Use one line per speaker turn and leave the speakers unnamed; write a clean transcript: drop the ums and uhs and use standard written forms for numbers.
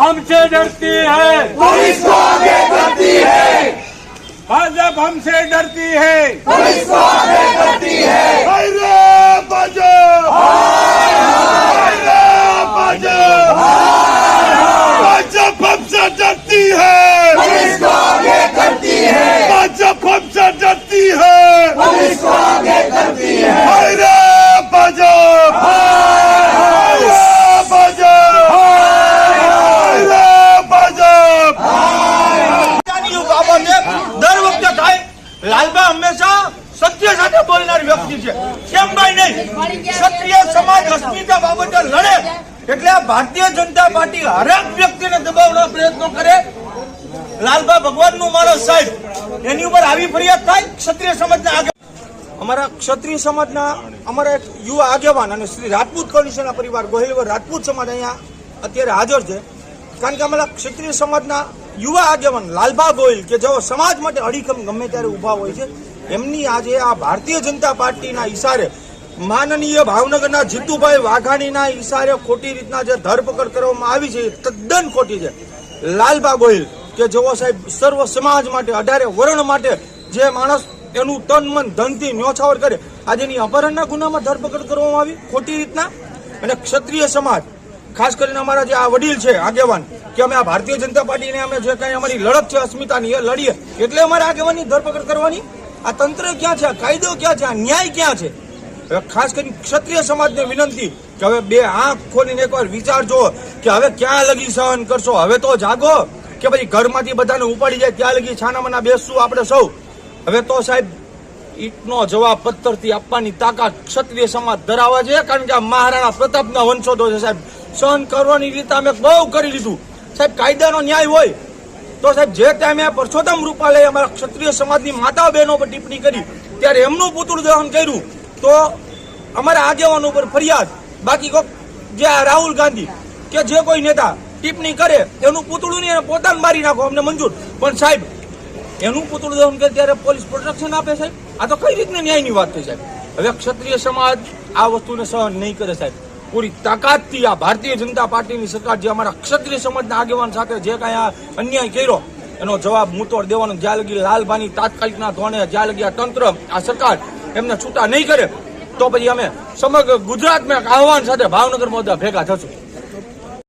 हमसे डरती है,
पुलिस को आगे करती है,
भाजपा हमसे डरती है,
पुलिस को आगे करती है।
अरे भाजपा, अरे भाजपा, भाजपा हमसे डरती है,
पुलिस को आगे करती है,
भाजपा हमसे डरती है,
पुलिस को आगे करती है।
अरे भाजपा, अरे भाजपा, अरे भाजपा।
દર વખતે થાય લાલબા હંમેશા સત્ય સાથે બોલનાર વ્યક્તિ છે, કેમ ભાઈ નહીં? ક્ષત્રિય સમાજ અસ્મિતા બાબતે લડે એટલે આ ભારતીય જનતા પાર્ટી હરેક વ્યક્તિને દબાવવાનો પ્રયત્ન કરે. લાલબા ભગવાનનું માણસ સાહેબ, એની ઉપર આવી ફરિયાદ થાય ક્ષત્રિય સમાજના અમારા ક્ષત્રિય સમાજના અમારા એક યુવા આગેવાન અને શ્રી રાજપૂત કમિશનના પરિવાર ગોહિલવર રાજપૂત સમાજ અહીંયા અત્યારે હાજર છે. કારણ કે અમારા ક્ષત્રિય સમાજના યુવા આગેવાન લાલબા ગોહિલ કે જેઓ સમાજ માટે અડીખમ ગમે ત્યારે ઉભા હોય છે, એમની આજે આ ભારતીય જનતા પાર્ટીના ઈશારે માનનીય ભાવનગરના જીતુભાઈ વાઘાણીના ઈશારે ખોટી રીતના જે ધરપકડ કરવામાં આવી છે એ તદ્દન ખોટી છે. લાલબા ગોહિલ કે જેઓ સાહેબ સર્વ સમાજ માટે 18 વર્ણ માટે જે માણસ એનું તન મન ધનથી ન્યોછાવર કરે, આજે એની અપહરણના ગુનામાં ધરપકડ કરવામાં આવી ખોટી રીતના. અને ક્ષત્રિય સમાજ ખાસ કરીને અમારા જે આ વડીલ છે આગેવાન કે અમે આ ભારતીય જનતા પાર્ટીને અમે જે કઈ અમારી લડત છે અસ્મિતાની એ લડીએ એટલે અમારા આગેવાનની ધરપકડ કરવાની. આ તંત્ર ક્યાં છે? આ કાયદો ક્યાં છે? આ ન્યાય ક્યાં છે? હવે ખાસ કરીને ક્ષત્રિય સમાજને વિનંતી કે હવે બે આંખ ખોલીને એકવાર વિચારજો કે હવે ક્યાં લગી સહન કરશો? હવે તો જાગો કે પછી ઘરમાંથી બધાને ઉપાડી જાય ત્યાં લગી છાનામાના બેસશું આપણે સૌ. હવે તો સાહેબ ઈટનો જવાબ પથ્થરથી આપવાની તાકાત ક્ષત્રિય સમાજ ધરાવે છે. કારણ કે આ મહારાણા પ્રતાપના વંશજો છે સાહેબ. સહન કરવાની રીતે અમે બહુ કરી લીધું સાહેબ. કાયદાનો ન્યાય હોય તો સાહેબ જે ટાઈમે પરસોત્તમ રૂપાલાએ અમારા ક્ષત્રિય સમાજની માતા બહેનો પર ટિપ્પણી કરી ત્યારે એમનું પૂતળું દહન કર્યું તો અમારા આગેવાનો પર ફરિયાદ. બાકી જે રાહુલ ગાંધી કે જે કોઈ નેતા ટિપ્પણી કરે એનું પૂતળું નહીં, એને પોતાને મારી નાખો અમને મંજૂર, પણ સાહેબ એનું પૂતળું દહન કરે ત્યારે પોલીસ પ્રોટેક્શન આપે સાહેબ. આ તો કઈ રીતની ન્યાયની વાત થઈ સાહેબ? હવે ક્ષત્રિય સમાજ આ વસ્તુને સહન નહીં કરે સાહેબ. પૂરી તાકાતથી આ ભારતીય જનતા પાર્ટીની સરકાર જે અમારા ક્ષત્રિય સમાજના આગેવાન સાથે જે કાંઈ આ અન્યાય કર્યો એનો જવાબ મુતોડ દેવાનો. જ્યાં લગી લાલબાની તાત્કાલિકના ધોરણે જ્યાં લગી આ તંત્ર આ સરકાર એમને છૂટા નહીં કરે તો પછી અમે સમગ્ર ગુજરાતમાં આહવાન સાથે ભાવનગરમાં બધા ભેગા થશું.